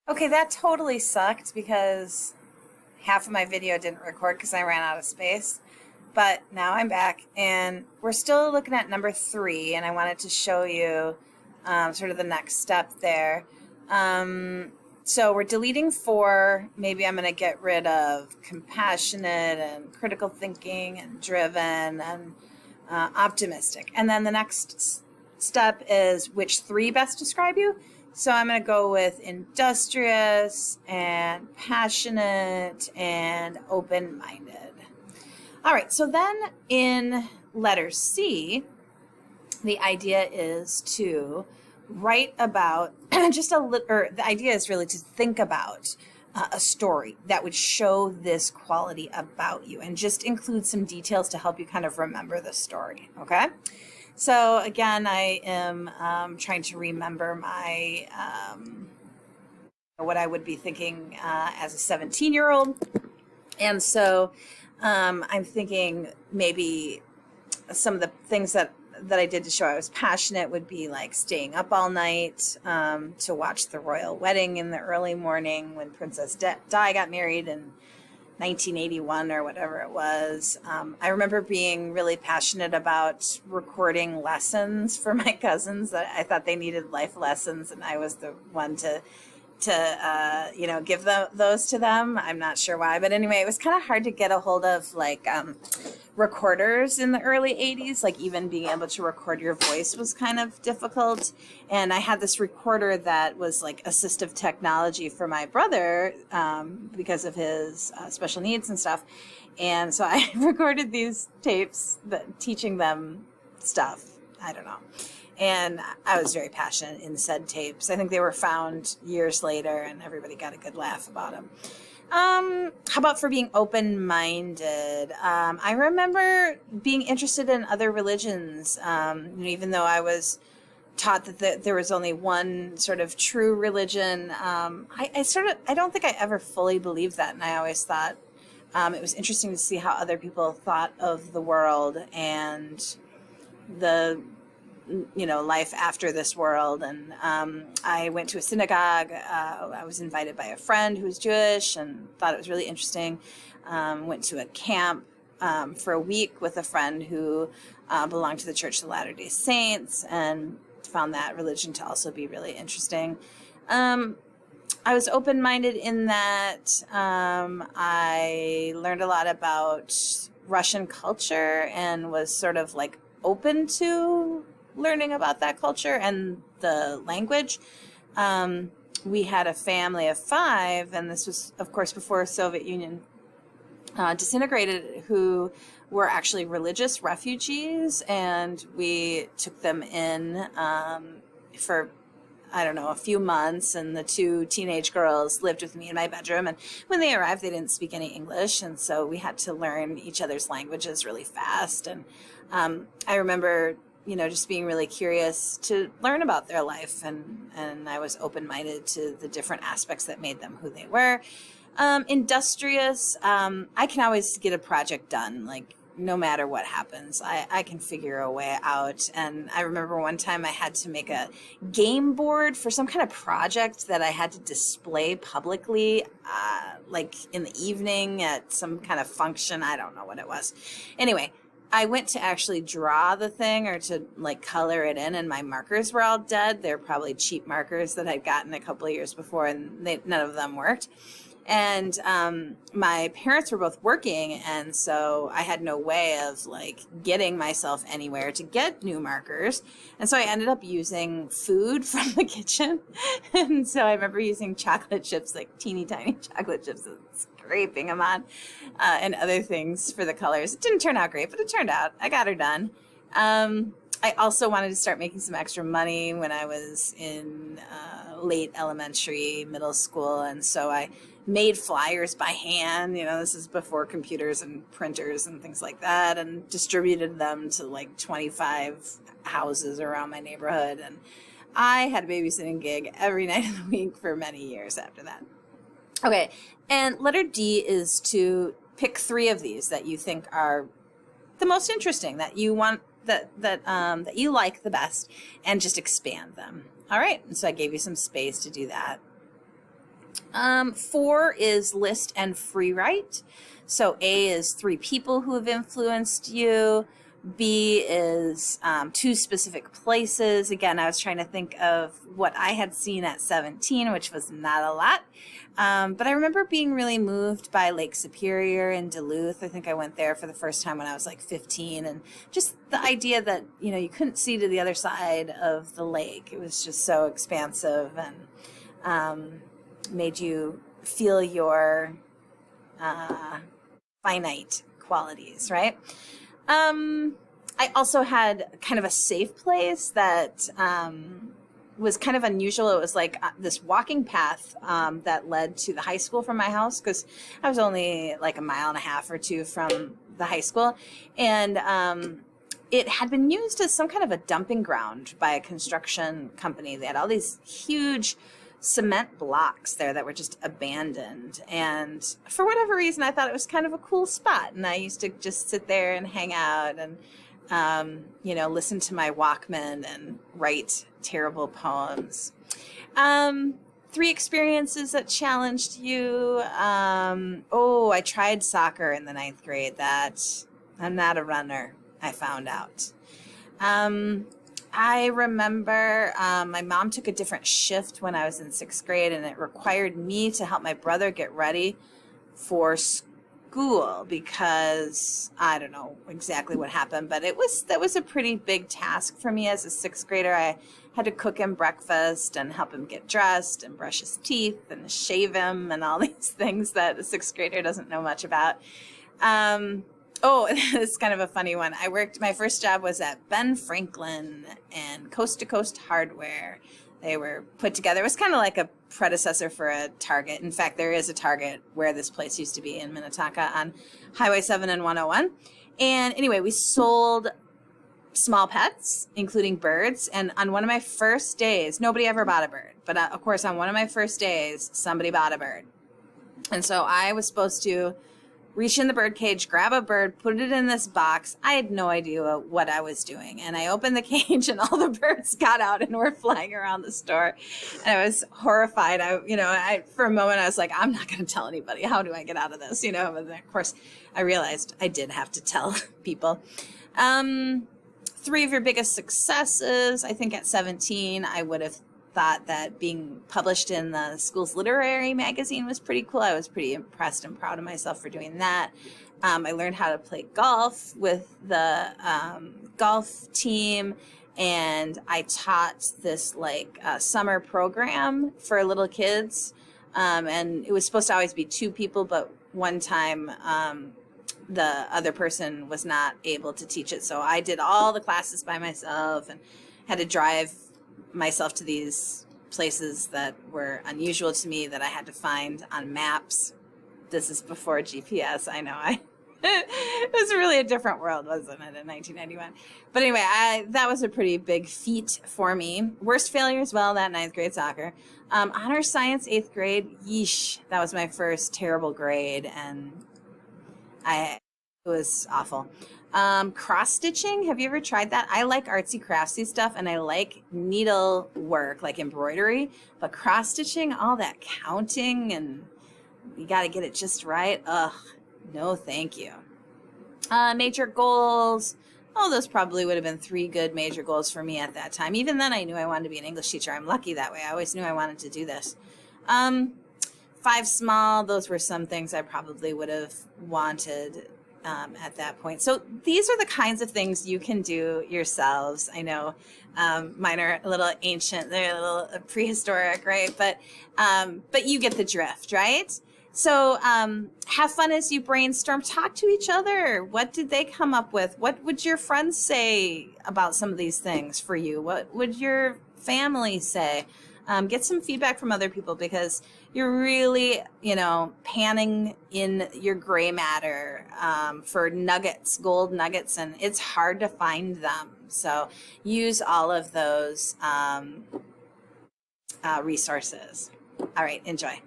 Okay, that totally sucked because half of my video didn't record because I ran out of space. But now I'm back and we're still looking at number three, and I wanted to show you sort of the next step there. Um, so we're deleting four. Maybe I'm going to get rid of compassionate and critical thinking and driven and optimistic. And then the next step is which three best describe you. So I'm going to go with industrious and passionate and open-minded. All right, so then in letter C, the idea is to write about just a little, or the idea is really to think about a story that would show this quality about you and just include some details to help you kind of remember the story, okay? So again, I am trying to remember my what I would be thinking as a 17-year-old. And so I'm thinking maybe some of the things that I did to show I was passionate would be like staying up all night to watch the royal wedding in the early morning when Princess Di got married in 1981 or whatever it was. I remember being really passionate about recording lessons for my cousins that I thought they needed life lessons, and I was the one to give those to them. I'm not sure why, but anyway, it was kind of hard to get a hold of like recorders in the early 80s. Like even being able to record your voice was kind of difficult. And I had this recorder that was like assistive technology for my brother because of his special needs and stuff. And so I recorded these tapes teaching them stuff. I don't know. And I was very passionate in said tapes. I think they were found years later and everybody got a good laugh about them. How about for being open-minded? I remember being interested in other religions, even though I was taught that there was only one sort of true religion. I don't think I ever fully believed that. And I always thought it was interesting to see how other people thought of the world and the life after this world. And I went to a synagogue. I was invited by a friend who was Jewish and thought it was really interesting. Went to a camp for a week with a friend who belonged to the Church of Latter-day Saints and found that religion to also be really interesting. I was open-minded in that I learned a lot about Russian culture and was sort of like open to learning about that culture and the language. We had a family of 5, and this was, of course, before Soviet Union disintegrated, who were actually religious refugees, and we took them in for, I don't know, a few months, and the 2 teenage girls lived with me in my bedroom. And when they arrived, they didn't speak any English, and so we had to learn each other's languages really fast. And I remember just being really curious to learn about their life, and I was open-minded to the different aspects that made them who they were. Industrious, I can always get a project done, like no matter what happens. I can figure a way out. And I remember one time I had to make a game board for some kind of project that I had to display publicly, like in the evening at some kind of function. I don't know what it was. Anyway, I went to actually draw the thing or to like color it in, and my markers were all dead. They're probably cheap markers that I'd gotten a couple of years before, and none of them worked. And my parents were both working, and so I had no way of like getting myself anywhere to get new markers. And so I ended up using food from the kitchen. And so I remember using chocolate chips, like teeny tiny chocolate chips, and scraping them on and other things for the colors. It didn't turn out great, but it turned out. I got her done. I also wanted to start making some extra money when I was in late elementary, middle school, and so I made flyers by hand. This is before computers and printers and things like that, and distributed them to like 25 houses around my neighborhood. And I had a babysitting gig every night of the week for many years after that. Okay, and letter D is to pick 3 of these that you think are the most interesting, that you want, that you like the best, and just expand them. All right, and so I gave you some space to do that. 4 is list and free write. So A is 3 people who have influenced you. B is 2 specific places. Again, I was trying to think of what I had seen at 17, which was not a lot. But I remember being really moved by Lake Superior in Duluth. I think I went there for the first time when I was like 15. And just the idea that, you know, you couldn't see to the other side of the lake. It was just so expansive and made you feel your finite qualities, right? I also had kind of a safe place that was kind of unusual. It was like this walking path that led to the high school from my house, because I was only like a mile and a half or 2 from the high school. And it had been used as some kind of a dumping ground by a construction company. They had all these huge cement blocks there that were just abandoned. And for whatever reason, I thought it was kind of a cool spot. And I used to just sit there and hang out and, you know, listen to my Walkman and write terrible poems. 3 experiences that challenged you. I tried soccer in the 9th grade. That I'm not a runner, I found out. I remember my mom took a different shift when I was in 6th grade, and it required me to help my brother get ready for school because I don't know exactly what happened, but that was a pretty big task for me as a 6th grader. I had to cook him breakfast and help him get dressed and brush his teeth and shave him and all these things that a 6th grader doesn't know much about. This is kind of a funny one. My first job was at Ben Franklin and Coast to Coast Hardware. They were put together. It was kind of like a predecessor for a Target. In fact, there is a Target where this place used to be in Minnetonka on Highway 7 and 101. And anyway, we sold small pets, including birds. And on one of my first days, nobody ever bought a bird. But of course, on one of my first days, somebody bought a bird. And so I was supposed to reach in the bird cage, grab a bird, put it in this box. I had no idea what I was doing. And I opened the cage and all the birds got out and were flying around the store. And I was horrified. For a moment, I was like, I'm not going to tell anybody. How do I get out of this? But then, of course, I realized I did have to tell people. 3 of your biggest successes. I think at 17, I would have thought that being published in the school's literary magazine was pretty cool. I was pretty impressed and proud of myself for doing that. I learned how to play golf with the golf team, and I taught this summer program for little kids. And it was supposed to always be 2 people, but one time the other person was not able to teach it. So I did all the classes by myself and had to drive myself to these places that were unusual to me that I had to find on maps. This is before GPS. I know. It was really a different world, wasn't it, in 1991? But anyway, that was a pretty big feat for me. Worst failure as well, that 9th grade soccer. Honor science, 8th grade. Yeesh, that was my first terrible grade, and it was awful. Cross-stitching, have you ever tried that? I like artsy craftsy stuff, and I like needle work, like embroidery, but cross-stitching, all that counting, and you got to get it just right. Ugh, no thank you. Major goals. Those probably would have been 3 good major goals for me at that time. Even then, I knew I wanted to be an English teacher. I'm lucky that way. I always knew I wanted to do this. 5 small, those were some things I probably would have wanted at that point. So these are the kinds of things you can do yourselves. I know mine are a little ancient, they're a little prehistoric, right? But you get the drift, right? So have fun as you brainstorm. Talk to each other. What did they come up with? What would your friends say about some of these things for you? What would your family say? Get some feedback from other people, because you're really, panning in your gray matter for nuggets, gold nuggets, and it's hard to find them. So use all of those resources. All right, enjoy.